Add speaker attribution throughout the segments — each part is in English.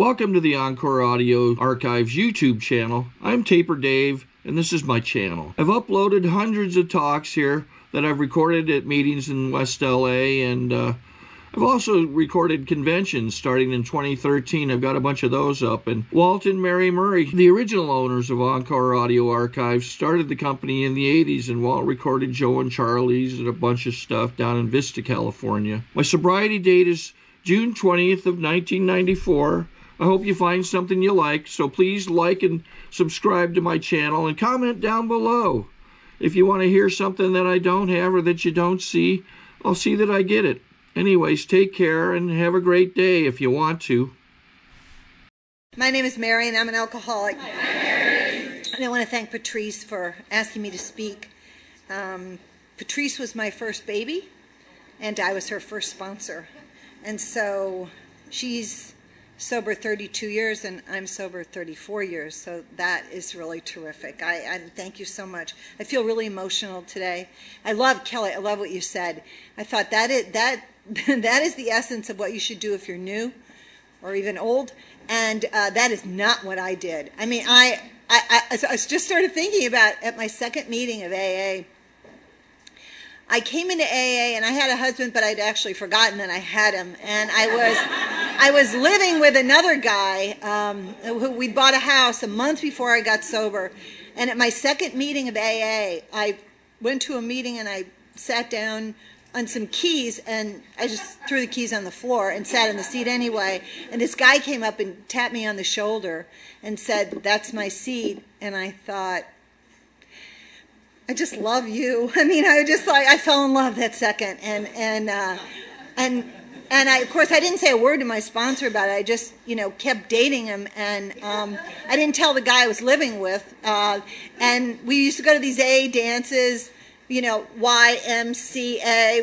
Speaker 1: Welcome to the Encore Audio Archives YouTube channel. I'm Taper Dave, and this is my channel. I've uploaded hundreds of talks here that I've recorded at meetings in West LA, and I've also recorded conventions starting in 2013. I've got a bunch of those up. And Walt and Mary Murray, the original owners of Encore Audio Archives, started the company in the 80s, and Walt recorded Joe and Charlie's and a bunch of stuff down in Vista, California. My sobriety date is June 20th of 1994. I hope you find something you like, so please like and subscribe to my channel and comment down below. If you want to hear something that I don't have or that you don't see, I'll see that I get it. Anyways, take care and have a great day if you want to.
Speaker 2: My name is Mary and I'm an alcoholic. Hi, Mary. And I want to thank Patrice for asking me to speak. Patrice was my first baby and I was her first sponsor. And so she's sober 32 years and I'm sober 34 years, so that is really terrific. I thank you so much. I feel really emotional today. I love, Kelly, I love what you said. I thought that is the essence of what you should do if you're new or even old, and that is not what I did. I mean, I just started thinking about at my second meeting of AA. I came into AA and I had a husband, but I'd actually forgotten that I had him. And I was living with another guy who we bought a house a month before I got sober. And at my second meeting of AA, I went to a meeting and I sat down on some keys and I just threw the keys on the floor and sat in the seat anyway. And this guy came up and tapped me on the shoulder and said, "That's my seat." And I thought, I just love you. I mean, I fell in love that second, and I, of course, I didn't say a word to my sponsor about it. I just, kept dating him, and I didn't tell the guy I was living with. And we used to go to these AA dances, YMCA.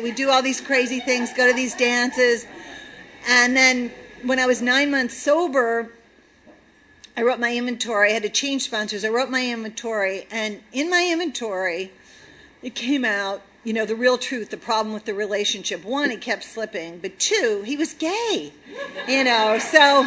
Speaker 2: We do all these crazy things, go to these dances, and then when I was 9 months sober, I wrote my inventory. I had to change sponsors. I wrote my inventory, and in my inventory, it came out, the real truth, the problem with the relationship. One, he kept slipping, but two, he was gay, So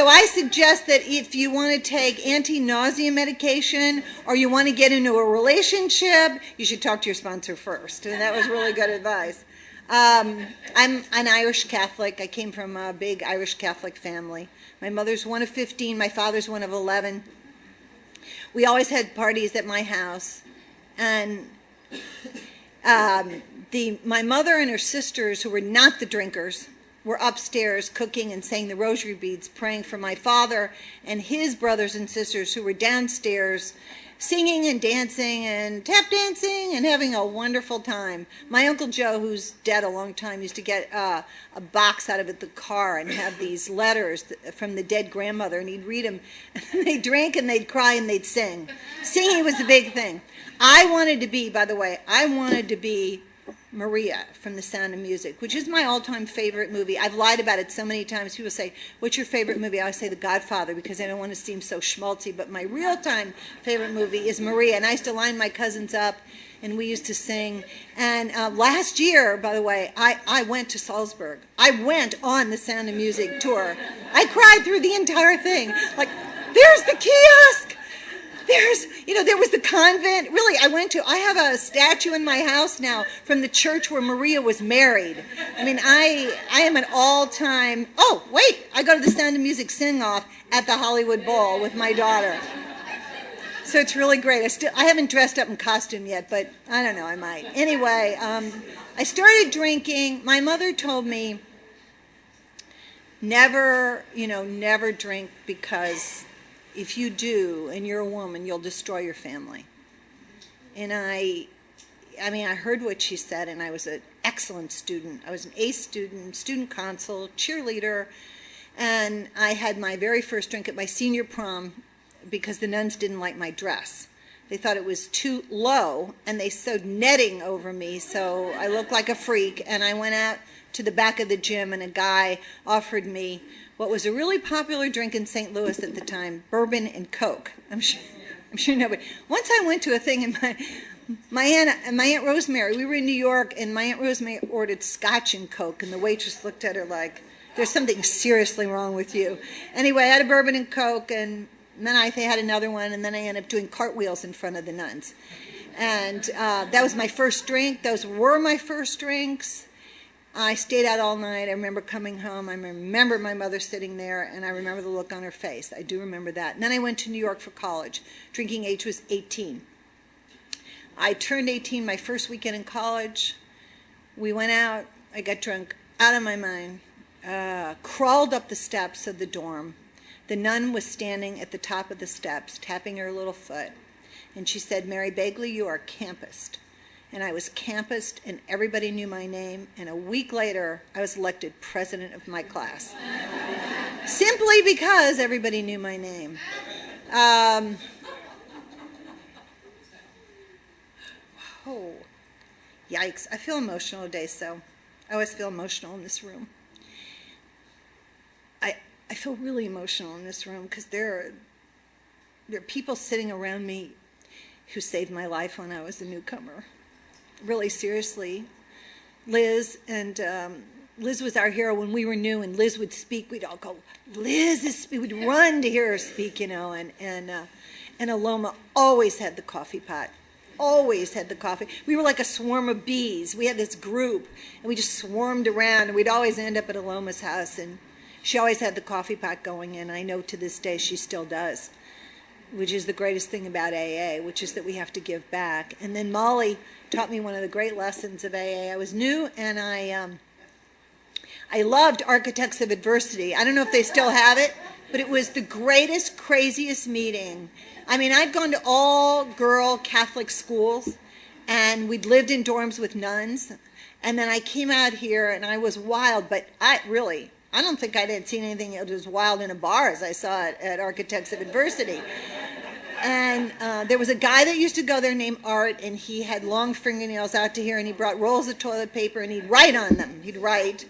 Speaker 2: I suggest that if you want to take anti-nausea medication or you want to get into a relationship, you should talk to your sponsor first, and that was really good advice. I'm an Irish Catholic. I came from a big Irish Catholic family. My mother's one of 15. My father's one of 11. We always had parties at my house. And my mother and her sisters, who were not the drinkers, were upstairs cooking and saying the rosary beads, praying for my father and his brothers and sisters who were downstairs singing and dancing and tap dancing and having a wonderful time. My Uncle Joe, who's dead a long time, used to get a box out of the car and have these letters from the dead grandmother, and he'd read them. And they'd drink and they'd cry and they'd sing. Singing was a big thing. I wanted to be Maria from The Sound of Music, which is my all-time favorite movie. I've lied about it so many times. People say, "What's your favorite movie?" I always say The Godfather because I don't want to seem so schmaltzy, but my real-time favorite movie is Maria, and I used to line my cousins up, and we used to sing. And last year, by the way, I went to Salzburg. I went on The Sound of Music tour. I cried through the entire thing. Like, there's the kiosk! There was the convent. Really, I have a statue in my house now from the church where Maria was married. I mean, I am an all-time, oh, wait, I go to the Sound of Music sing-off at the Hollywood Bowl with my daughter. So it's really great. I haven't dressed up in costume yet, but I don't know, I might. Anyway, I started drinking. My mother told me, never drink, because if you do, and you're a woman, you'll destroy your family. And I heard what she said, and I was an excellent student. I was an A student, student council, cheerleader, and I had my very first drink at my senior prom because the nuns didn't like my dress. They thought it was too low, and they sewed netting over me, so I looked like a freak, and I went out to the back of the gym, and a guy offered me what was a really popular drink in St. Louis at the time, bourbon and Coke. I'm sure nobody. Once I went to a thing, and my Aunt Rosemary, we were in New York, and my Aunt Rosemary ordered scotch and Coke, and the waitress looked at her like, There's something seriously wrong with you. Anyway, I had a bourbon and Coke, and then I had another one, and then I ended up doing cartwheels in front of the nuns. And that was my first drink. Those were my first drinks. I stayed out all night. I remember coming home. I remember my mother sitting there, and I remember the look on her face. I do remember that. And then I went to New York for college. Drinking age was 18. I turned 18 my first weekend in college. We went out. I got drunk out of my mind. Crawled up the steps of the dorm. The nun was standing at the top of the steps, tapping her little foot. And she said, "Mary Bagley, you are campused." And I was campused, and everybody knew my name. And a week later, I was elected president of my class. Simply because everybody knew my name. Oh, yikes. I feel emotional today, so I always feel emotional in this room. I feel really emotional in this room because there are people sitting around me who saved my life when I was a newcomer. Really, seriously. Liz was our hero when we were new, and Liz would speak. We'd all go, "Liz is," we would run to hear her speak, you know, and Aloma always had the coffee pot. Always had the coffee. We were like a swarm of bees. We had this group, and we just swarmed around, and we'd always end up at Aloma's house, and she always had the coffee pot going, and I know to this day she still does, which is the greatest thing about AA, which is that we have to give back. And then Molly taught me one of the great lessons of AA. I was new, and I loved Architects of Adversity. I don't know if they still have it, but it was the greatest, craziest meeting. I mean, I'd gone to all-girl Catholic schools, and we'd lived in dorms with nuns, and then I came out here, and I was wild, but I don't think I had seen anything that was wild in a bar as I saw it at Architects of Adversity. And there was a guy that used to go there named Art, and he had long fingernails out to here, and he brought rolls of toilet paper, and he'd write on them. He'd write.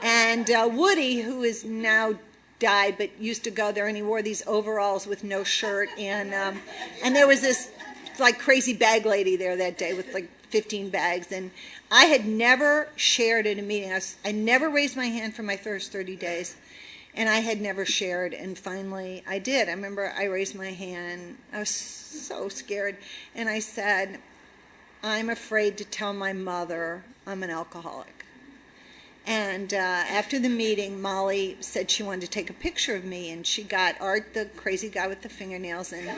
Speaker 2: And Woody, who is now died, but used to go there, and he wore these overalls with no shirt. And there was this like crazy bag lady there that day with like 15 bags, and I had never shared at a meeting. I never raised my hand for my first 30 days, and I had never shared, and finally I did. I remember I raised my hand. I was so scared, and I said, "I'm afraid to tell my mother I'm an alcoholic." And after the meeting, Molly said she wanted to take a picture of me, and she got Art, the crazy guy with the fingernails, and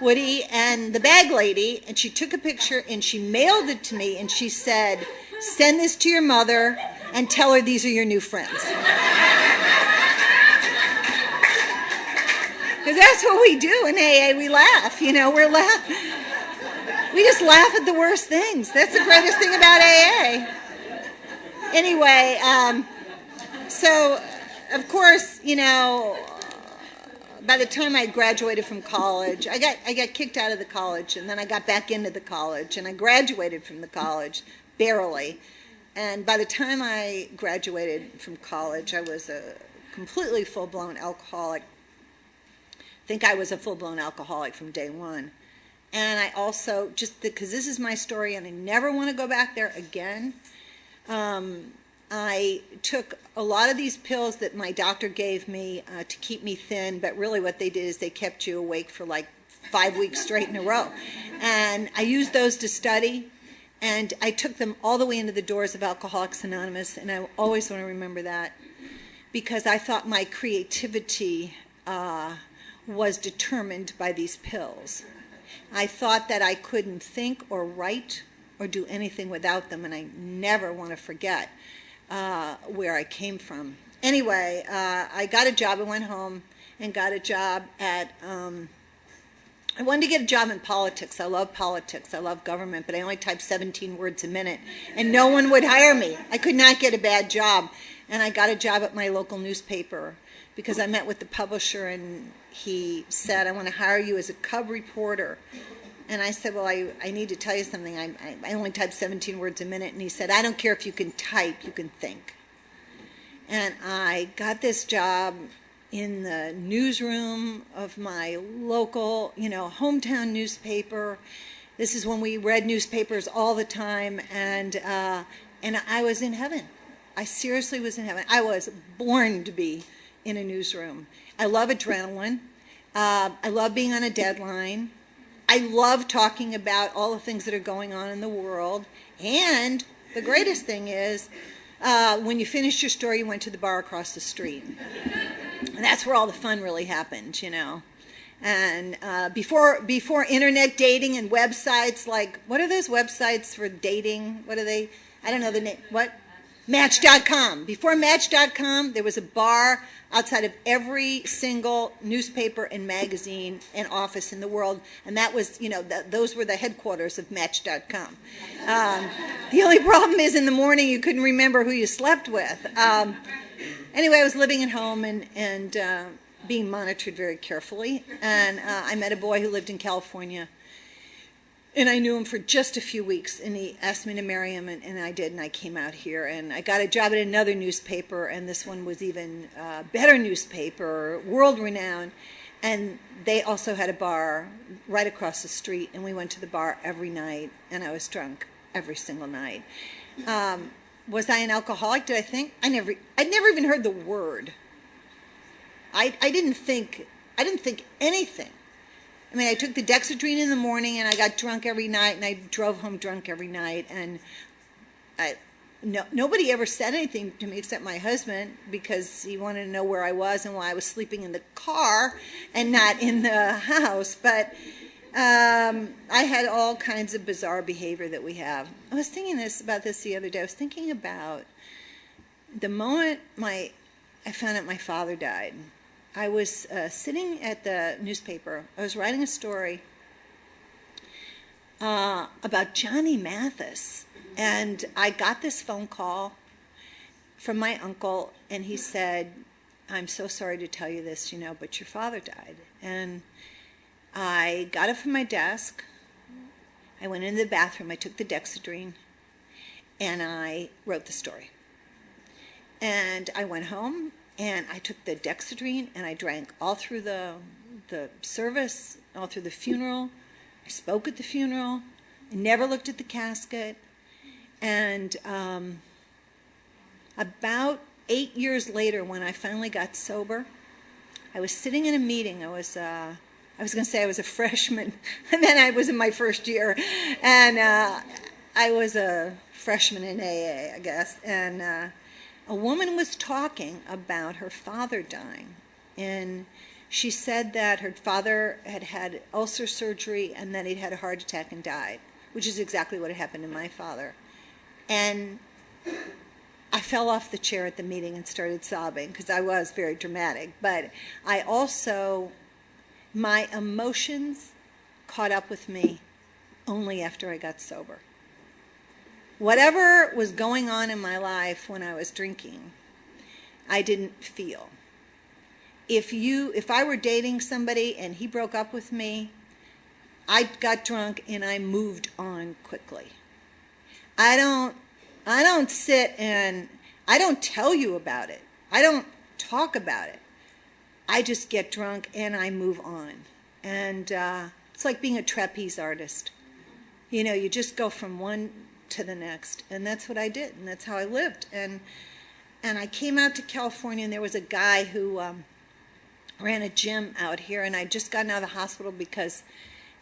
Speaker 2: Woody and the bag lady, and she took a picture and she mailed it to me, and she said, "Send this to your mother and tell her these are your new friends." Because that's what we do in AA. We laugh, you know, we just laugh at the worst things. That's the greatest thing about AA. Anyway, so of course, you know, by the time I graduated from college, I got kicked out of the college, and then I got back into the college, and I graduated from the college, barely. And by the time I graduated from college, I was a completely full-blown alcoholic. I think I was a full-blown alcoholic from day one. And I also, just because this is my story, and I never want to go back there again, I took a lot of these pills that my doctor gave me to keep me thin, but really what they did is they kept you awake for like 5 weeks straight in a row. And I used those to study, and I took them all the way into the doors of Alcoholics Anonymous, and I always want to remember that, because I thought my creativity was determined by these pills. I thought that I couldn't think or write or do anything without them, and I never want to forget where I came from. Anyway, I got a job. I went home and got a job at, I wanted to get a job in politics. I love politics. I love government, but I only typed 17 words a minute, and no one would hire me. I could not get a bad job, and I got a job at my local newspaper because I met with the publisher, and he said, "I want to hire you as a cub reporter." And I said, "Well, I need to tell you something. I only type 17 words a minute." And he said, "I don't care if you can type, you can think." And I got this job in the newsroom of my local, you know, hometown newspaper. This is when we read newspapers all the time, and I was in heaven. I seriously was in heaven. I was born to be in a newsroom. I love adrenaline. I love being on a deadline. I love talking about all the things that are going on in the world. And the greatest thing is, when you finished your story, you went to the bar across the street. And that's where all the fun really happened, you know. And before internet dating and websites, like, what are those websites for dating? What are they? I don't know the name. What? Match.com. Before Match.com, there was a bar outside of every single newspaper and magazine and office in the world, and that was, you know, those were the headquarters of Match.com. The only problem is in the morning you couldn't remember who you slept with. Anyway, I was living at home and being monitored very carefully, and I met a boy who lived in California. And I knew him for just a few weeks, and he asked me to marry him, and I did, and I came out here, and I got a job at another newspaper, and this one was even a better newspaper, world-renowned, and they also had a bar right across the street, and we went to the bar every night, and I was drunk every single night. Was I an alcoholic, did I think? I'd never even heard the word. I didn't think anything. I mean, I took the Dexedrine in the morning, and I got drunk every night, and I drove home drunk every night, and nobody ever said anything to me except my husband, because he wanted to know where I was and why I was sleeping in the car and not in the house. But I had all kinds of bizarre behavior that we have. I was thinking about this the other day. I was thinking about the moment I found out my father died. I was sitting at the newspaper. I was writing a story about Johnny Mathis, and I got this phone call from my uncle, and he said, "I'm so sorry to tell you this, you know, but your father died." And I got up from my desk. I went into the bathroom. I took the Dexedrine, and I wrote the story. And I went home. And I took the Dexedrine, and I drank all through the service, all through the funeral. I spoke at the funeral. I never looked at the casket. And about 8 years later, when I finally got sober, I was sitting in a meeting. I was going to say I was a freshman, and then I was in my first year. And I was a freshman in AA, I guess. And a woman was talking about her father dying, and she said that her father had had ulcer surgery and then he'd had a heart attack and died, which is exactly what had happened to my father. And I fell off the chair at the meeting and started sobbing, because I was very dramatic, but I also, my emotions caught up with me only after I got sober. Whatever was going on in my life when I was drinking, I didn't feel. If I were dating somebody and he broke up with me, I got drunk and I moved on quickly. I don't sit and I don't tell you about it. I don't talk about it. I just get drunk and I move on. And it's like being a trapeze artist. You know, you just go from one to the next, and that's what I did, and that's how I lived. And I came out to California, and there was a guy who ran a gym out here, and I'd just gotten out of the hospital because,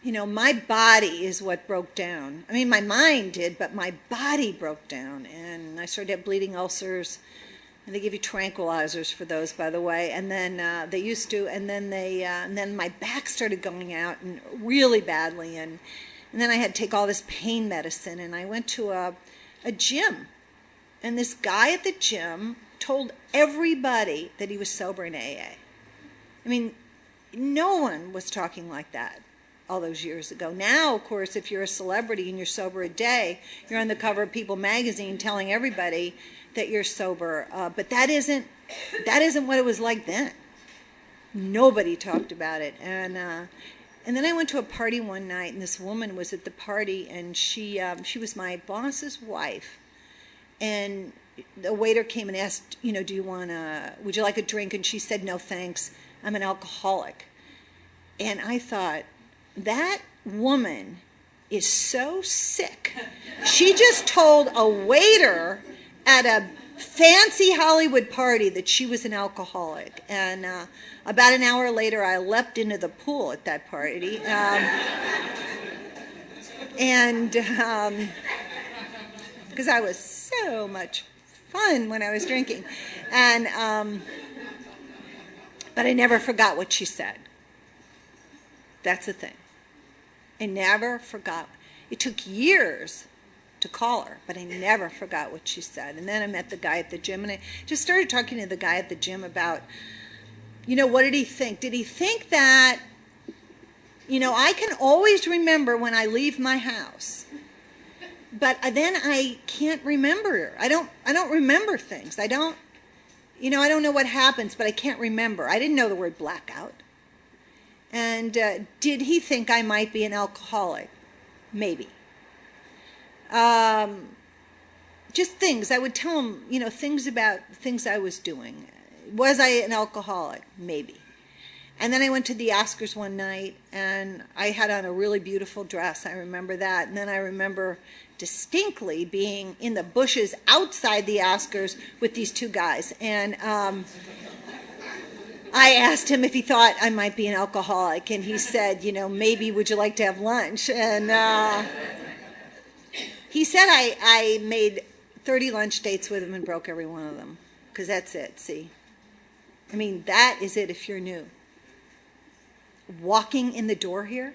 Speaker 2: you know, my body is what broke down. I mean, my mind did, but my body broke down, and I started to have bleeding ulcers, and they give you tranquilizers for those, by the way, and then they used to, and then my back started going out and really badly, and then I had to take all this pain medicine, and I went to a gym. And this guy at the gym told everybody that he was sober in AA. I mean, no one was talking like that all those years ago. Now, of course, if you're a celebrity and you're sober a day, you're on the cover of People magazine telling everybody that you're sober. But that isn't what it was like then. Nobody talked about it. And then I went to a party one night, and this woman was at the party, and she was my boss's wife. And the waiter came and asked, you know, would you like a drink? And she said, "No, thanks. I'm an alcoholic." And I thought, that woman is so sick. She just told a waiter at fancy Hollywood party that she was an alcoholic. And about an hour later, I leapt into the pool at that party. Because I was so much fun when I was drinking. And but I never forgot what she said. That's the thing. I never forgot. It took years to call her, but I never forgot what she said. And then I met the guy at the gym, and I just started talking to the guy at the gym about, what did he think? Did he think that, I can always remember when I leave my house, but then I can't remember. I don't remember things. I don't know what happens, but I can't remember. I didn't know the word blackout. And did he think I might be an alcoholic? Maybe. Just things. I would tell him, things about things I was doing. Was I an alcoholic? Maybe. And then I went to the Oscars one night, and I had on a really beautiful dress. I remember that. And then I remember distinctly being in the bushes outside the Oscars with these two guys. And I asked him if he thought I might be an alcoholic, and he said, maybe would you like to have lunch? And he said I made 30 lunch dates with him and broke every one of them, because that's it, see? I mean, that is it if you're new. Walking in the door here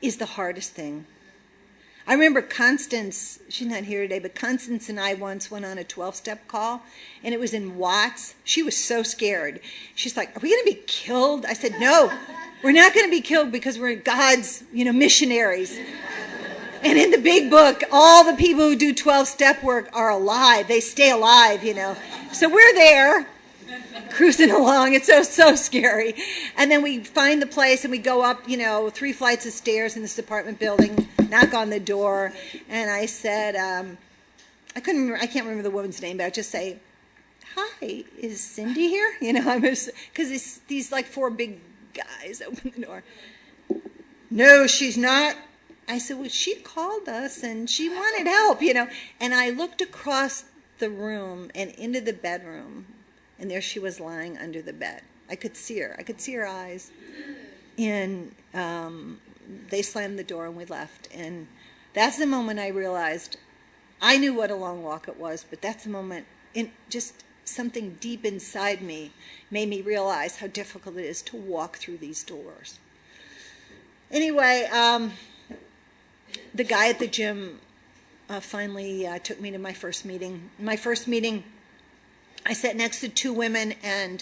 Speaker 2: is the hardest thing. I remember Constance, she's not here today, but Constance and I once went on a 12-step call, and it was in Watts. She was so scared. She's like, are we going to be killed? I said, no, we're not going to be killed because we're God's, missionaries. And in the big book, all the people who do 12-step work are alive. They stay alive, So we're there, cruising along. It's so scary. And then we find the place, and we go up, 3 flights of stairs in this apartment building, knock on the door, and I said, I can't remember the woman's name, but I just say, hi, is Cindy here? Because these like 4 big guys open the door. No, she's not. I said, well, she called us, and she wanted help, And I looked across the room and into the bedroom, and there she was lying under the bed. I could see her. I could see her eyes. And they slammed the door, and we left. And that's the moment I realized, I knew what a long walk it was, but that's the moment, just something deep inside me made me realize how difficult it is to walk through these doors. Anyway, the guy at the gym finally took me to my first meeting. My first meeting, I sat next to 2 women, and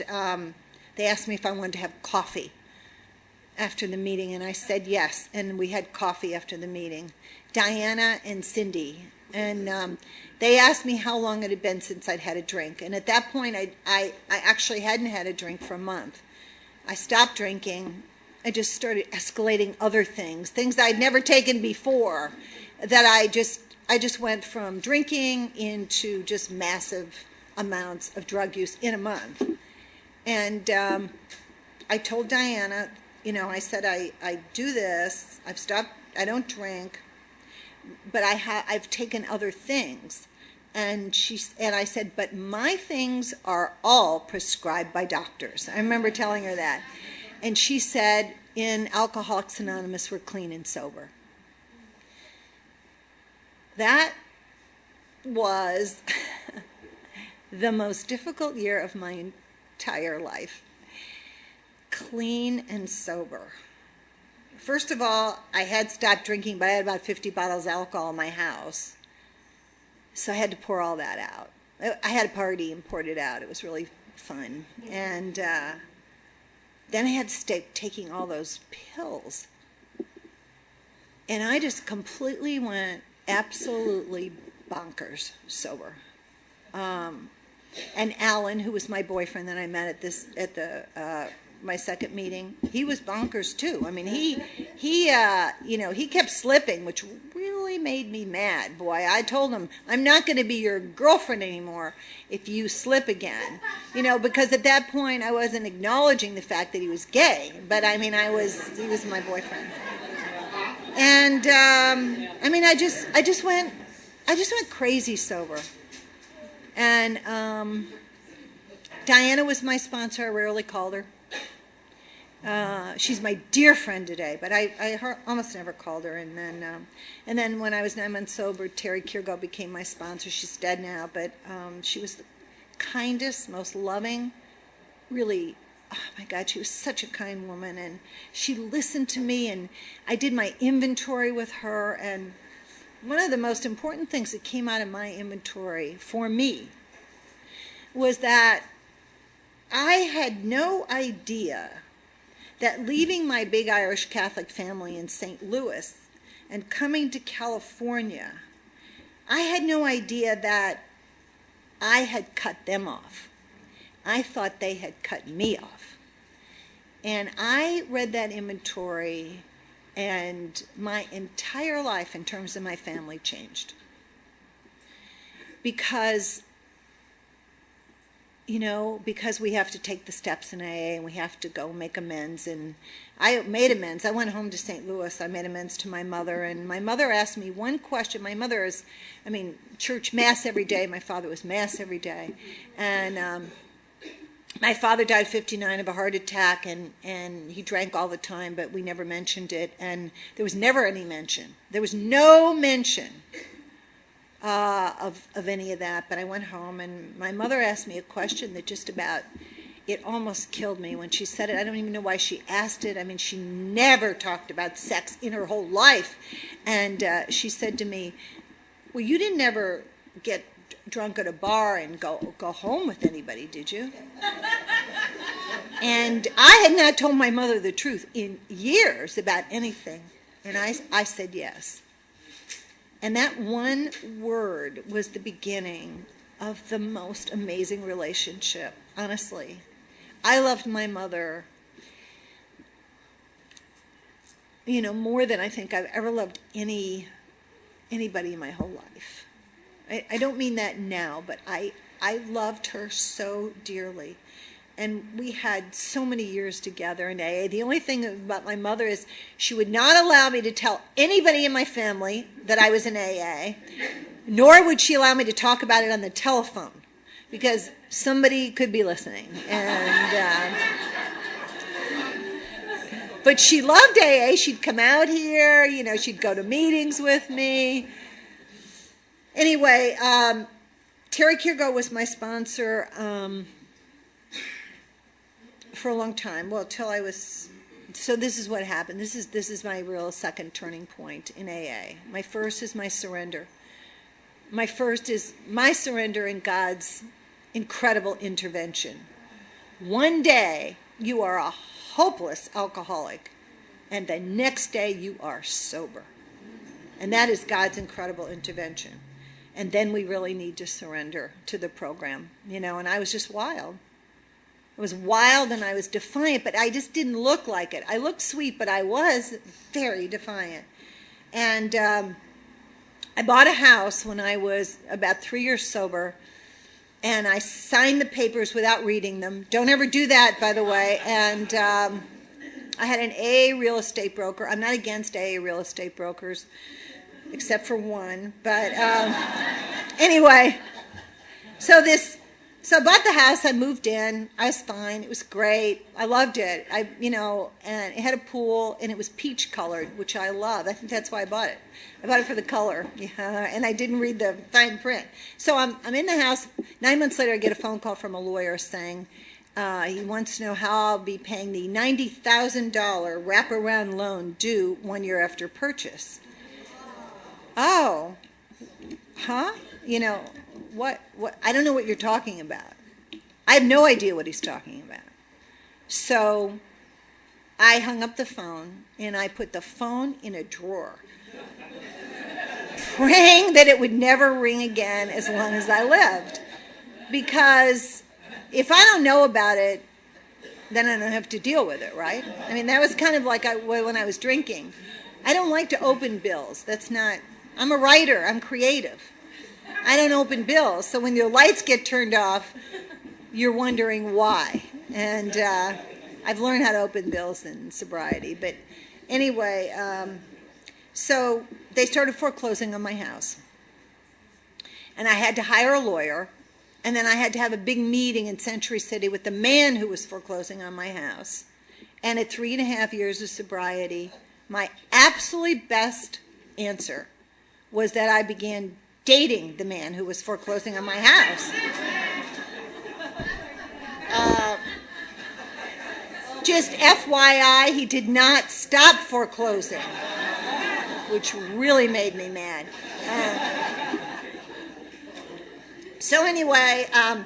Speaker 2: they asked me if I wanted to have coffee after the meeting, and I said yes, and we had coffee after the meeting. Diana and Cindy, and they asked me how long it had been since I'd had a drink, and at that point, I actually hadn't had a drink for a month. I stopped drinking. I just started escalating other things I'd never taken before, that I just went from drinking into just massive amounts of drug use in a month. And I told Diana, I said, I do this, I've stopped, I don't drink, but I've taken other things. And I said, but my things are all prescribed by doctors. I remember telling her that. And she said, in Alcoholics Anonymous, we're clean and sober. That was the most difficult year of my entire life. Clean and sober. First of all, I had stopped drinking, but I had about 50 bottles of alcohol in my house. So I had to pour all that out. I had a party and poured it out. It was really fun. And then I had to start taking all those pills. And I just completely went absolutely bonkers sober. And Alan, who was my boyfriend that I met at my second meeting, he was bonkers too. I mean, he kept slipping, which really made me mad. Boy, I told him, I'm not going to be your girlfriend anymore if you slip again. Because at that point I wasn't acknowledging the fact that he was gay, but I mean, he was my boyfriend. And I just went crazy sober. And Diana was my sponsor. I rarely called her. She's my dear friend today, but I almost never called her. And then when I was 9 months sober, Terry Kiergo became my sponsor. She's dead now, but she was the kindest, most loving, really, oh my God, she was such a kind woman. And she listened to me, and I did my inventory with her. And one of the most important things that came out of my inventory for me was that I had no idea that leaving my big Irish Catholic family in St. Louis and coming to California, I had no idea that I had cut them off. I thought they had cut me off. And I read that inventory, and my entire life in terms of my family changed. Because because we have to take the steps in AA, and we have to go make amends. And I made amends. I went home to St. Louis. I made amends to my mother. And my mother asked me one question. My mother is, church mass every day. My father was mass every day. And my father died at 59 of a heart attack, and he drank all the time, but we never mentioned it. And there was never any mention. There was no mention of any of that. But I went home, and my mother asked me a question that just about, it almost killed me when she said it. I don't even know why she asked it. She never talked about sex in her whole life. And she said to me, well, you didn't ever get drunk at a bar and go home with anybody, did you? And I had not told my mother the truth in years about anything. And I said yes. And that one word was the beginning of the most amazing relationship, honestly. I loved my mother, more than I think I've ever loved anybody in my whole life. I don't mean that now, but I loved her so dearly. And we had so many years together in AA. The only thing about my mother is she would not allow me to tell anybody in my family that I was in AA, nor would she allow me to talk about it on the telephone, because somebody could be listening. And but she loved AA. She'd come out here, she'd go to meetings with me. Anyway, Terry Kiergo was my sponsor for a long time. Well, till I was, so this is what happened. This is my real second turning point in AA. My first is my surrender. My first is my surrender in God's incredible intervention. One day you are a hopeless alcoholic, and the next day you are sober. And that is God's incredible intervention. And then we really need to surrender to the program, and I was just wild. I was wild and I was defiant, but I just didn't look like it. I looked sweet, but I was very defiant. And I bought a house when I was about 3 years sober, and I signed the papers without reading them. Don't ever do that, by the way. And I had an AA real estate broker. I'm not against AA real estate brokers, except for one. But anyway, so I bought the house, I moved in, I was fine, it was great, I loved it, and it had a pool, and it was peach colored, which I love. I think that's why I bought it. I bought it for the color, and I didn't read the fine print. So I'm in the house. 9 months later, I get a phone call from a lawyer saying he wants to know how I'll be paying the $90,000 wraparound loan due 1 year after purchase. Oh, huh? What, I don't know what you're talking about. I have no idea what he's talking about. So I hung up the phone, and I put the phone in a drawer, praying that it would never ring again as long as I lived. Because if I don't know about it, then I don't have to deal with it, right? That was kind of like when I was drinking. I don't like to open bills. I'm a writer. I'm creative. I don't open bills, so when your lights get turned off, you're wondering why. And I've learned how to open bills in sobriety. But anyway, so they started foreclosing on my house. And I had to hire a lawyer, And then I had to have a big meeting in Century City with the man who was foreclosing on my house. And at 3.5 years of sobriety, my absolutely best answer was that I began dating the man who was foreclosing on my house. Just FYI, he did not stop foreclosing, which really made me mad. So anyway, I'm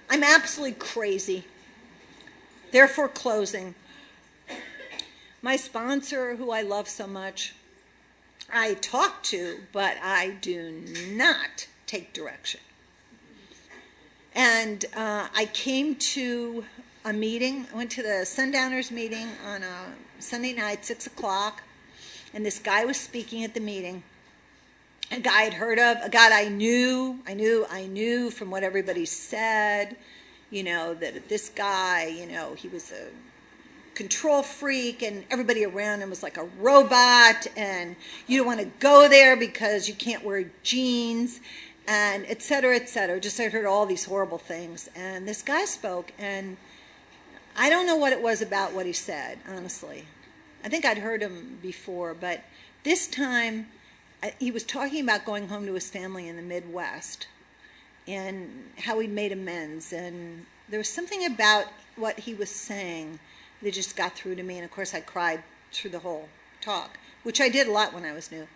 Speaker 2: absolutely crazy. They're foreclosing. My sponsor, who I love so much, I talk to, but I do not take direction. And I came to a meeting. I went to the Sundowners meeting on a Sunday night, 6 o'clock, and this guy was speaking at the meeting. A guy I'd heard of, a guy I knew from what everybody said, you know, that this guy, you know, he was a control freak and everybody around him was like a robot and you don't want to go there because you can't wear jeans and et cetera, et cetera. Just I heard all these horrible things. And this guy spoke and I don't know what it was about what he said, honestly. I think I'd heard him before, but this time he was talking about going home to his family in the Midwest and how he'd made amends. And there was something about what he was saying that just got through to me. And of course I cried through the whole talk, which I did a lot when I was new.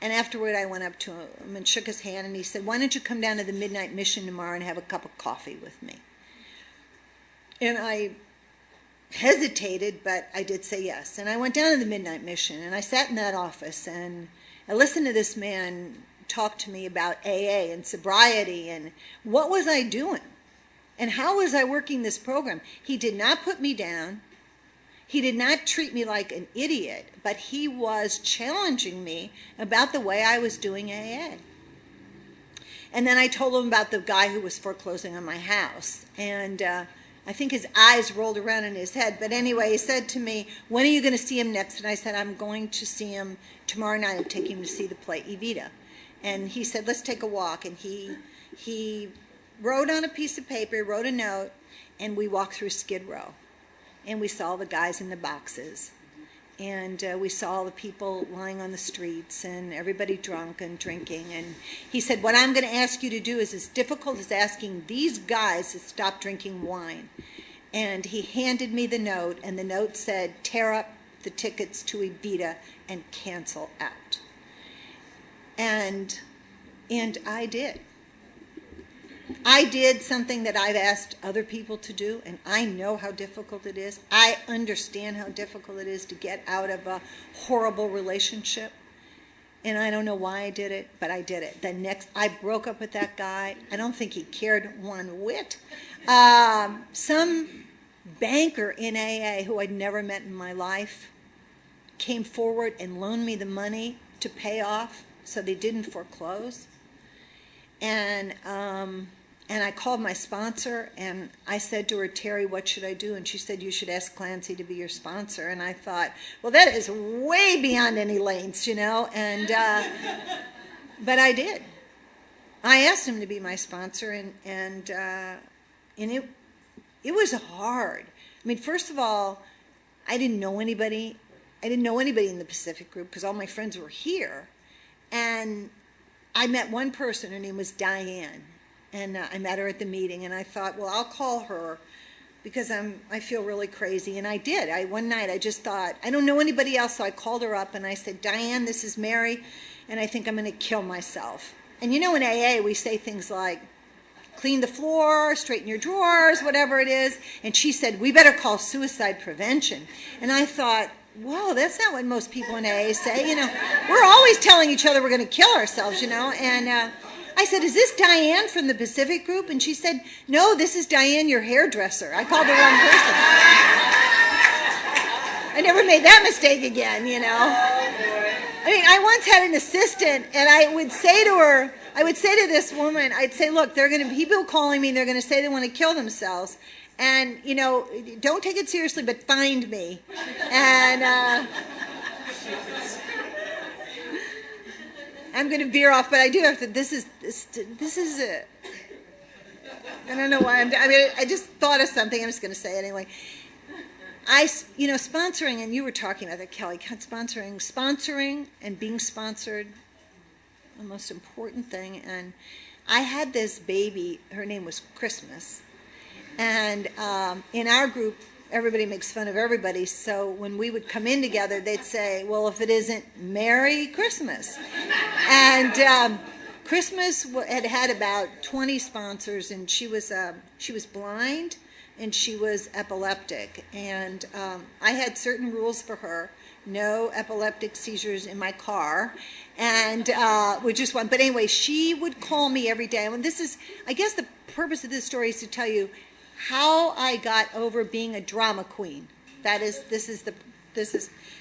Speaker 2: And afterward I went up to him and shook his hand and he said, "Why don't you come down to the Midnight Mission tomorrow and have a cup of coffee with me?" And I hesitated, but I did say yes. And I went down to the Midnight Mission and I sat in that office and I listened to this man talk to me about AA and sobriety and what was I doing and how was I working this program. He did not put me down. He did not treat me like an idiot, but he was challenging me about the way I was doing AA. And then I told him about the guy who was foreclosing on my house. And I think his eyes rolled around in his head. But anyway, he said to me, "When are you going to see him next?" And I said, "I'm going to see him tomorrow night. I'm taking him to see the play Evita." And he said, "Let's take a walk." And he wrote on a piece of paper, wrote a note, and we walked through Skid Row. And we saw the guys in the boxes. And we saw the people lying on the streets and everybody drunk and drinking. And he said, "What I'm going to ask you to do is as difficult as asking these guys to stop drinking wine." And he handed me the note, and the note said, "Tear up the tickets to Evita and cancel out." And I did. I did something that I've asked other people to do, and I know how difficult it is. I understand how difficult it is to get out of a horrible relationship. And I don't know why I did it, but I did it. I broke up with that guy. I don't think he cared one whit. Some banker in AA who I'd never met in my life came forward and loaned me the money to pay off so they didn't foreclose. And I called my sponsor and I said to her, "Terry, what should I do?" And she said, "You should ask Clancy to be your sponsor." And I thought, well, that is way beyond any lengths, you know. And but I did. I asked him to be my sponsor, and it was hard. I mean, first of all, I didn't know anybody. I didn't know anybody in the Pacific group because all my friends were here, and I met one person. Her name was Diane. And I met her at the meeting, and I thought, well, I'll call her because I feel really crazy. And I did. One night I just thought, I don't know anybody else, so I called her up and I said, "Diane, this is Mary, and I think I'm going to kill myself." And you know, in AA we say things like, clean the floor, straighten your drawers, whatever it is. And she said, "We better call suicide prevention." And I thought, whoa, that's not what most people in AA say. You know, we're always telling each other we're going to kill ourselves, you know. And I said, "Is this Diane from the Pacific group?" And she said, "No, this is Diane, your hairdresser." I called the wrong person. I never made that mistake again, you know. I mean, I once had an assistant, and I would say to her, this woman, I'd say, "Look, there are going to be people calling me, and they're going to say they want to kill themselves. And, you know, don't take it seriously, but find me." And I'm going to veer off, but I do have to. This is I don't know why I just thought of something. I'm just going to say it anyway. Sponsoring, and you were talking about that, Kelly, sponsoring and being sponsored, the most important thing. And I had this baby, her name was Christmas. And in our group, everybody makes fun of everybody. So when we would come in together, they'd say, well, if it isn't Merry Christmas. And Christmas had about 20 sponsors, and she was blind, and she was epileptic. And I had certain rules for her. No epileptic seizures in my car. And which is one. But anyway, she would call me every day. And this is, I guess the purpose of this story is to tell you how I got over being a drama queen.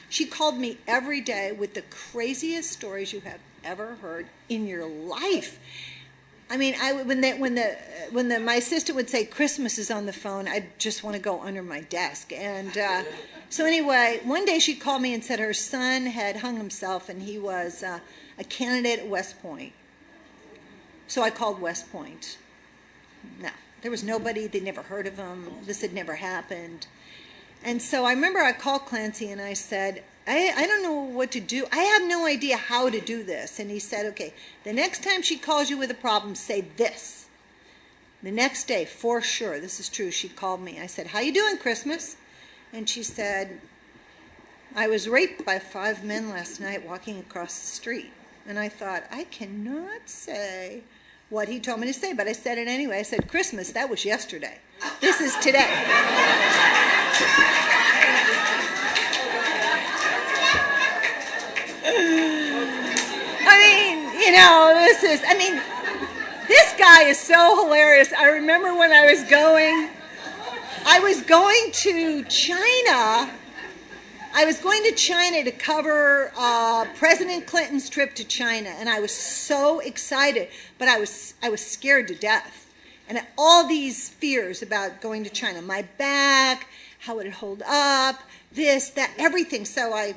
Speaker 2: She called me every day with the craziest stories you have ever heard in your life. I mean, when my assistant would say Christmas is on the phone, I'd just want to go under my desk. And so anyway, one day she called me and said her son had hung himself, and he was a candidate at West Point. So I called West Point. No, there was nobody. They'd never heard of him. This had never happened. And so I remember I called Clancy and I said, I don't know what to do. I have no idea how to do this. And he said, okay, the next time she calls you with a problem, say this. The next day, for sure, this is true, she called me. I said, how you doing, Christmas? And she said, I was raped by 5 men last night walking across the street. And I thought, I cannot say what he told me to say, but I said it anyway. I said, Christmas, that was yesterday. This is today. This guy is so hilarious. I remember when I was going to China. I was going to China to cover President Clinton's trip to China, and I was so excited, but I was scared to death. And all these fears about going to China, my back, how it would hold up, this, that, everything. So I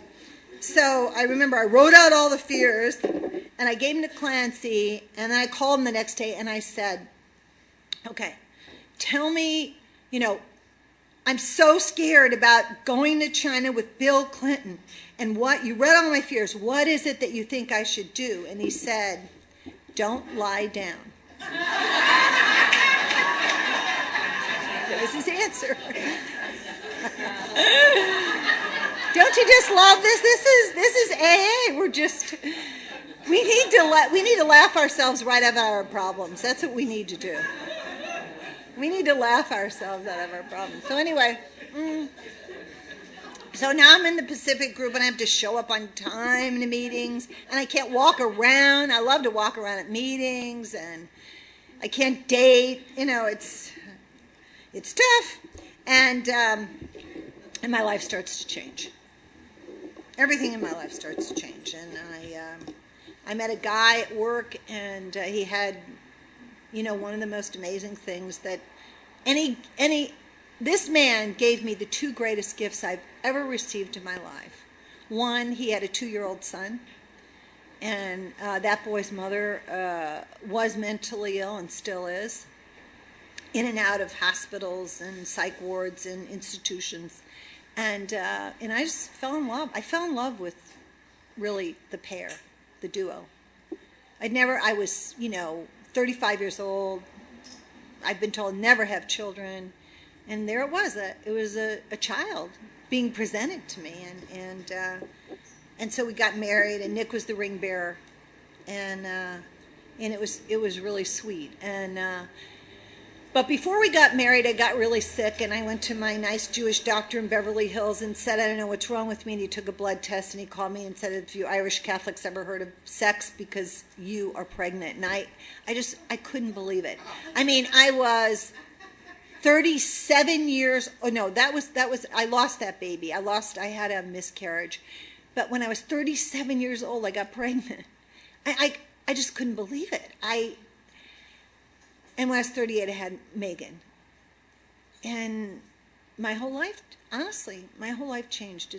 Speaker 2: remember I wrote out all the fears, and I gave them to Clancy, and then I called him the next day, and I said, okay, tell me, I'm so scared about going to China with Bill Clinton, and what, you read all my fears, what is it that you think I should do? And he said, don't lie down. That was his answer. Don't you just love this? This is AA. We need to laugh ourselves right out of our problems. That's what we need to do. We need to laugh ourselves out of our problems. So anyway, so now I'm in the Pacific group, and I have to show up on time to meetings, and I can't walk around. I love to walk around at meetings, and I can't date. It's tough, and my life starts to change. Everything in my life starts to change, and I met a guy at work, and he had, one of the most amazing things that this man gave me the 2 greatest gifts I've ever received in my life. One, he had a 2-year-old son, and that boy's mother was mentally ill and still is, in and out of hospitals and psych wards and institutions. And I just fell in love. I fell in love with really the pair, the duo. I was, 35 years old. I've been told never have children. And there it was. It was a child being presented to me. And so we got married, and Nick was the ring bearer. And it was really sweet. But before we got married, I got really sick, and I went to my nice Jewish doctor in Beverly Hills and said, I don't know what's wrong with me. And he took a blood test, and he called me and said, have you Irish Catholics ever heard of sex because you are pregnant? And I couldn't believe it. I was 37 years, I lost that baby. I had a miscarriage. But when I was 37 years old, I got pregnant. I just couldn't believe it. And when I was 38, I had Megan. And my whole life, honestly, my whole life changed.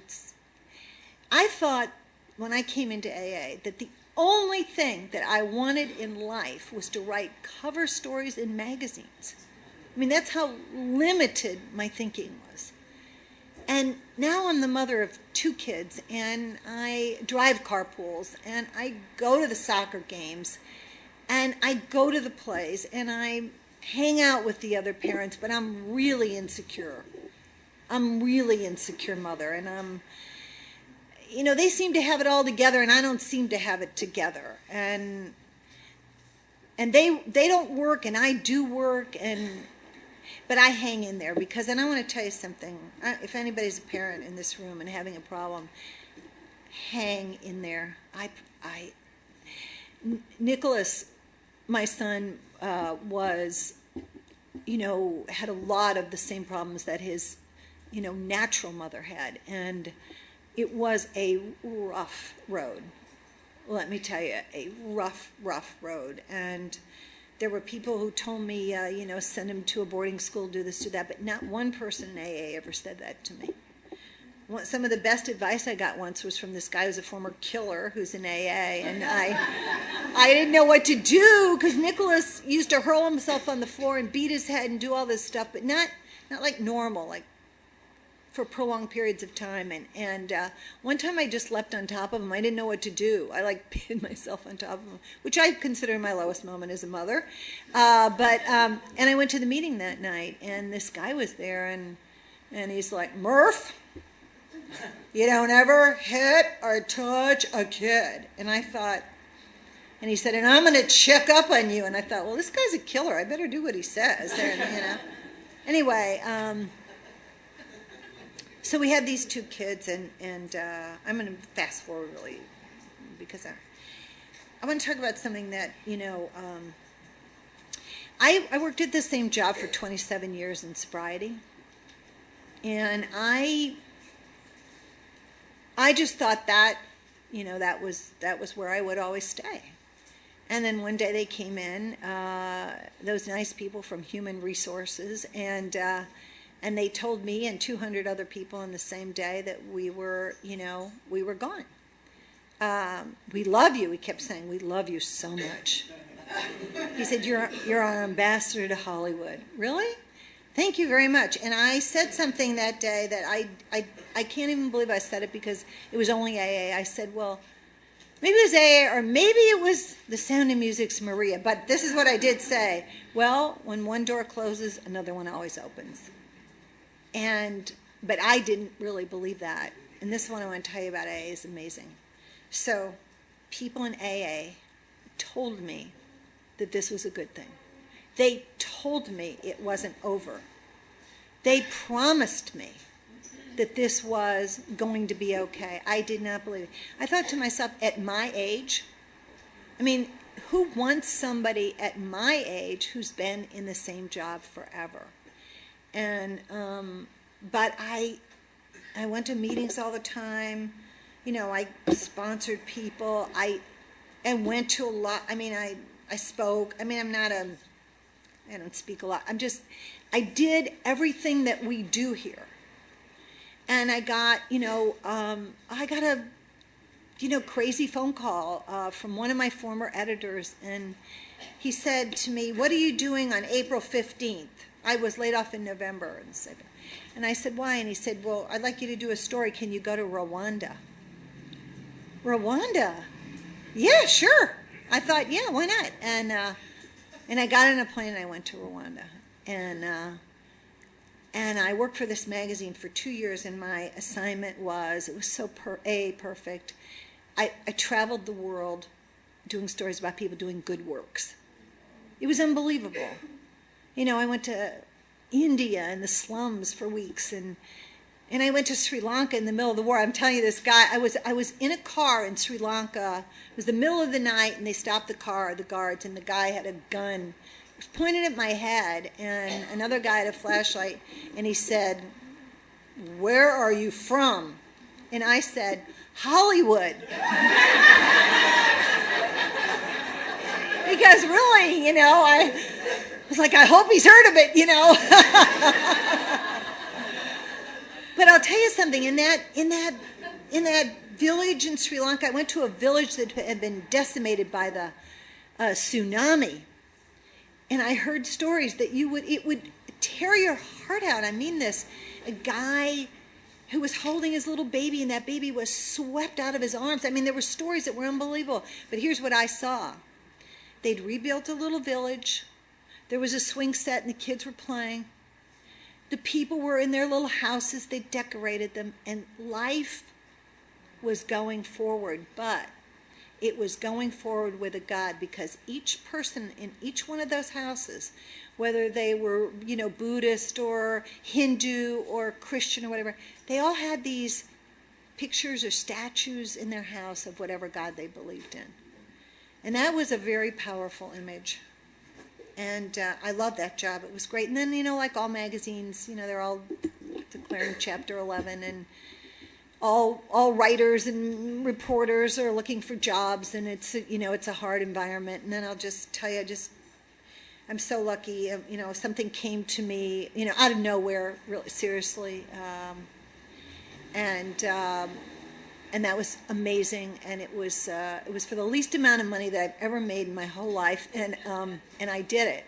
Speaker 2: I thought when I came into AA that the only thing that I wanted in life was to write cover stories in magazines. I mean, that's how limited my thinking was. And now I'm the mother of 2 kids, and I drive carpools, and I go to the soccer games, and I go to the plays, and I hang out with the other parents, but I'm really insecure. I'm really insecure mother, and they seem to have it all together, and I don't seem to have it together. And they don't work, and I do work, but I hang in there because, and I want to tell you something, if anybody's a parent in this room and having a problem, hang in there. Nicholas, my son, was, had a lot of the same problems that his, natural mother had, and it was a rough road. Let me tell you, a rough road. And there were people who told me, send him to a boarding school, do this, do that, but not one person in AA ever said that to me. Some of the best advice I got once was from this guy who's a former killer who's in AA, and I didn't know what to do because Nicholas used to hurl himself on the floor and beat his head and do all this stuff, but not like normal, like for prolonged periods of time. And one time I just leapt on top of him. I didn't know what to do. I pinned myself on top of him, which I consider my lowest moment as a mother. And I went to the meeting that night, and this guy was there, and he's like, Murph, you don't ever hit or touch a kid. And I thought, and he said, and I'm going to check up on you. And I thought, well, this guy's a killer. I better do what he says. Anyway, so we had these 2 kids, and I'm going to fast forward really because I want to talk about something that, I worked at the same job for 27 years in sobriety, and I just thought that, that was where I would always stay. And then one day they came in, those nice people from Human Resources, and they told me and 200 other people on the same day that we were gone. We love you, he kept saying, we love you so much. He said, you're our ambassador to Hollywood. Really? Thank you very much. And I said something that day that I can't even believe I said it because it was only AA. I said, well, maybe it was AA or maybe it was The Sound of Music's Maria. But this is what I did say. Well, when one door closes, another one always opens. But I didn't really believe that. And this one I want to tell you about AA is amazing. So people in AA told me that this was a good thing. They told me it wasn't over. They promised me that this was going to be okay. I did not believe it. I thought to myself, at my age, who wants somebody at my age who's been in the same job forever? And but I went to meetings all the time. I sponsored people. I went to a lot. I spoke. I don't speak a lot. I did everything that we do here. And I got, a crazy phone call from one of my former editors, and he said to me, what are you doing on April 15th? I was laid off in November. And I said, why? And he said, well, I'd like you to do a story. Can you go to Rwanda? Rwanda? Yeah, sure. I thought, yeah, why not? And I got on a plane and I went to Rwanda. And I worked for this magazine for 2 years, and my assignment was, it was so perfect. I traveled the world doing stories about people doing good works. It was unbelievable. I went to India and the slums for weeks, and I went to Sri Lanka in the middle of the war. I'm telling you, this guy, I was in a car in Sri Lanka. It was the middle of the night, and they stopped the car, the guards, and the guy had a gun. It was pointed at my head, and another guy had a flashlight, and he said, where are you from? And I said, Hollywood. Because really, I was like, I hope he's heard of it, But I'll tell you something, in that village in Sri Lanka. I went to a village that had been decimated by the tsunami. And I heard stories that it would tear your heart out. I mean this. A guy who was holding his little baby, and that baby was swept out of his arms. I mean, there were stories that were unbelievable. But here's what I saw. They'd rebuilt a little village. There was a swing set, and the kids were playing. The people were in their little houses. They decorated them, and life was going forward. But it was going forward with a God, because each person in each one of those houses, whether they were, Buddhist or Hindu or Christian or whatever, they all had these pictures or statues in their house of whatever God they believed in. And that was a very powerful image. And I loved that job. It was great. And then, like all magazines, they're all declaring Chapter 11, and all writers and reporters are looking for jobs, and it's a hard environment. And then I'll just tell you, I'm so lucky. Something came to me, out of nowhere, really seriously, and that was amazing. And it was for the least amount of money that I've ever made in my whole life, and I did it.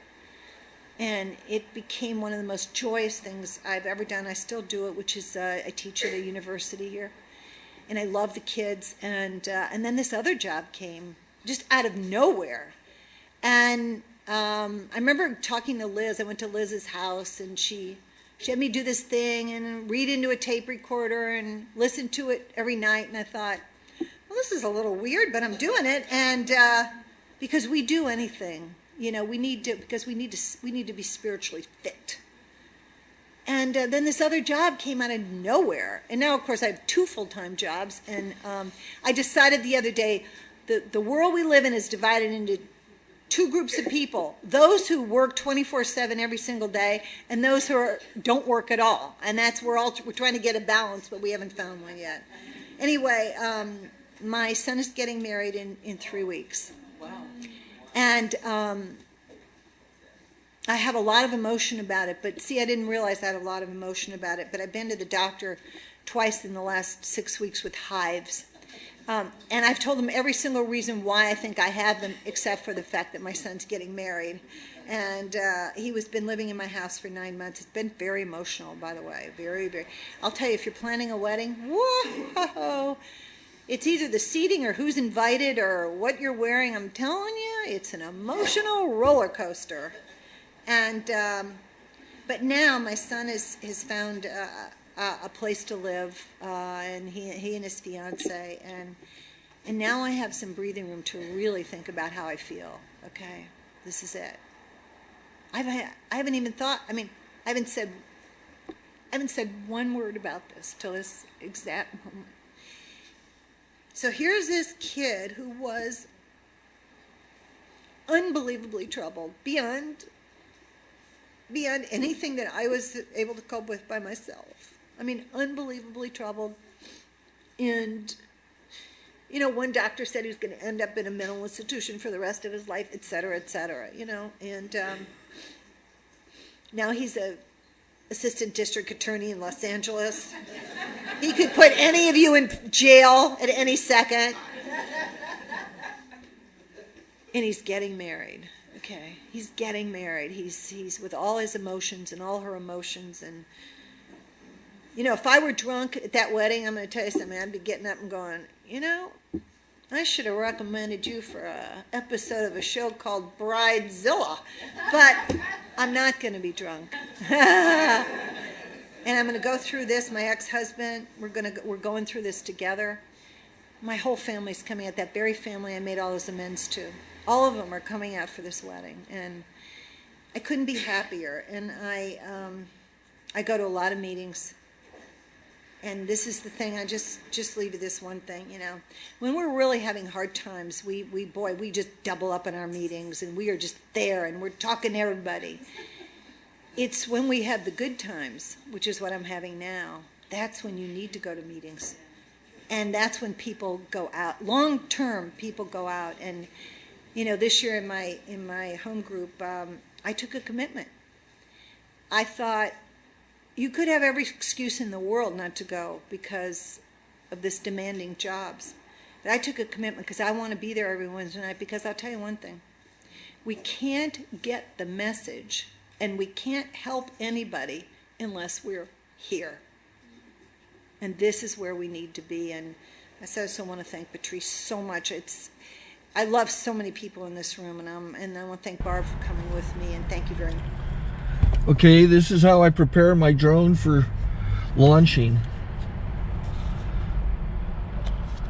Speaker 2: And it became one of the most joyous things I've ever done. I still do it, which is I teach at a university here. And I love the kids. And then this other job came just out of nowhere. And I remember talking to Liz. I went to Liz's house, and she had me do this thing and read into a tape recorder and listen to it every night. And I thought, well, this is a little weird, but I'm doing it. And because we do anything. We need to be spiritually fit. And then this other job came out of nowhere. And now, of course, I have 2 full-time jobs. And I decided the other day, the world we live in is divided into 2 groups of people. Those who work 24/7 every single day, and those who don't work at all. And we're trying to get a balance, but we haven't found one yet. Anyway, my son is getting married in 3 weeks. Wow. And I have a lot of emotion about it, but see, I didn't realize I had a lot of emotion about it, but I've been to the doctor twice in the last 6 weeks with hives. And I've told them every single reason why I think I have them, except for the fact that my son's getting married. And he's been living in my house for 9 months. It's been very emotional, by the way, very, very. I'll tell you, if you're planning a wedding, whoa! It's either the seating or who's invited or what you're wearing. I'm telling you, it's an emotional roller coaster. And but now my son has found a place to live, and he and his fiance, and now I have some breathing room to really think about how I feel. Okay, this is it. I haven't even thought. I mean, I haven't said one word about this till this exact moment. So here's this kid who was unbelievably troubled, beyond anything that I was able to cope with by myself. I mean, unbelievably troubled. And, one doctor said he was going to end up in a mental institution for the rest of his life, et cetera, and now he's a assistant district attorney in Los Angeles. He could put any of you in jail at any second. And he's getting married. Okay, he's getting married. He's with all his emotions and all her emotions. And, if I were drunk at that wedding, I'm going to tell you something. I'd be getting up and going, I should have recommended you for an episode of a show called Bridezilla. But I'm not going to be drunk. And I'm going to go through this. My ex-husband, we're going through this together. My whole family's coming out. That very family I made all those amends to. All of them are coming out for this wedding, and I couldn't be happier. And I go to a lot of meetings, and this is the thing. I just leave you this one thing. When we're really having hard times, we just double up in our meetings, and we are just there, and we're talking to everybody. It's when we have the good times, which is what I'm having now. That's when you need to go to meetings, and that's when people go out. Long term, people go out. And this year in my home group, I took a commitment. I thought, you could have every excuse in the world not to go, because of this demanding jobs. But I took a commitment because I want to be there every Wednesday night, because I'll tell you one thing. We can't get the message and we can't help anybody unless we're here. And this is where we need to be. And I also want to thank Patrice so much. I love so many people in this room, and I want to thank Barb for coming with me, and thank you very much.
Speaker 1: Okay, this is how I prepare my drone for launching.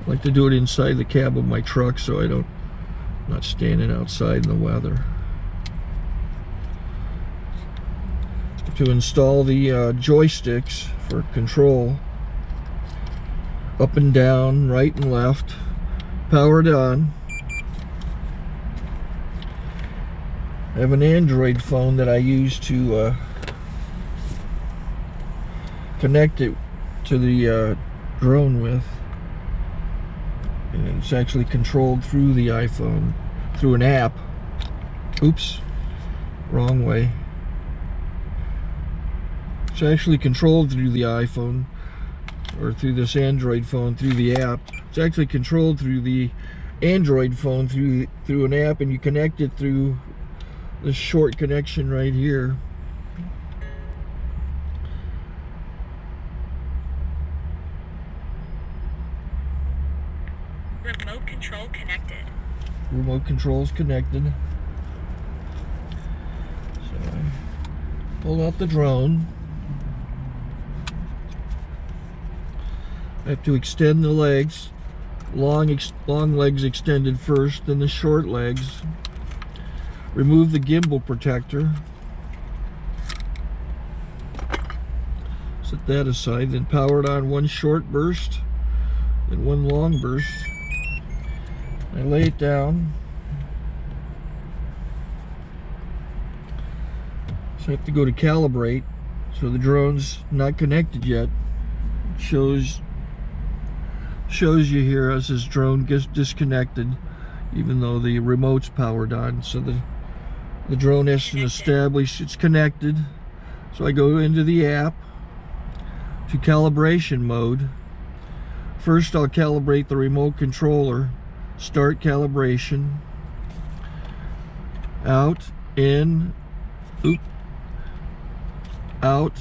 Speaker 1: I like to do it inside the cab of my truck so I'm not standing outside in the weather. To install the joysticks for control, up and down, right and left, powered on. I have an Android phone that I use to connect it to the drone with, and it's actually controlled through the iPhone, through an app. Oops, wrong way. It's actually controlled through the iPhone, or through this Android phone, through the app. It's actually controlled through the Android phone through an app, and you connect it through this short connection right here.
Speaker 3: Remote control connected.
Speaker 1: Remote control is connected. So I pull out the drone. I have to extend the legs. Long legs extended first, then the short legs. Remove the gimbal protector. Set that aside, then power it on one short burst, then one long burst. I lay it down. So I have to go to calibrate. So the drone's not connected yet. It shows you here as this drone gets disconnected, even though the remote's powered on. So the drone has to establish it's connected. So I go into the app to calibration mode. First I'll calibrate the remote controller. Start calibration. Out, in, oop, out,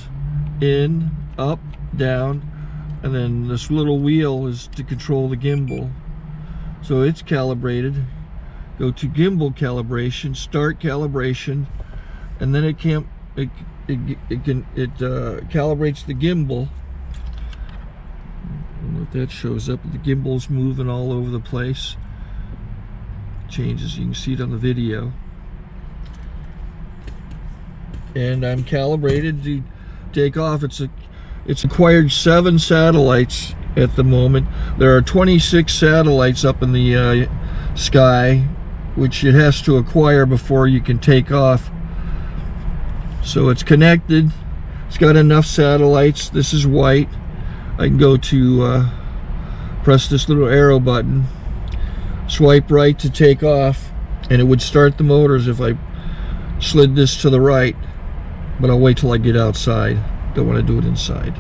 Speaker 1: in, up, down, and then this little wheel is to control the gimbal. So it's calibrated. Go to gimbal calibration, start calibration, and then it calibrates the gimbal. I don't know if that shows up, but the gimbal's moving all over the place. Changes, you can see it on the video. And I'm calibrated to take off. It's acquired 7 satellites at the moment. There are 26 satellites up in the sky, which it has to acquire before you can take off. So it's connected. It's got enough satellites. This is white. I can go to press this little arrow button, swipe right to take off, and it would start the motors if I slid this to the right. But I'll wait till I get outside. Don't want to do it inside.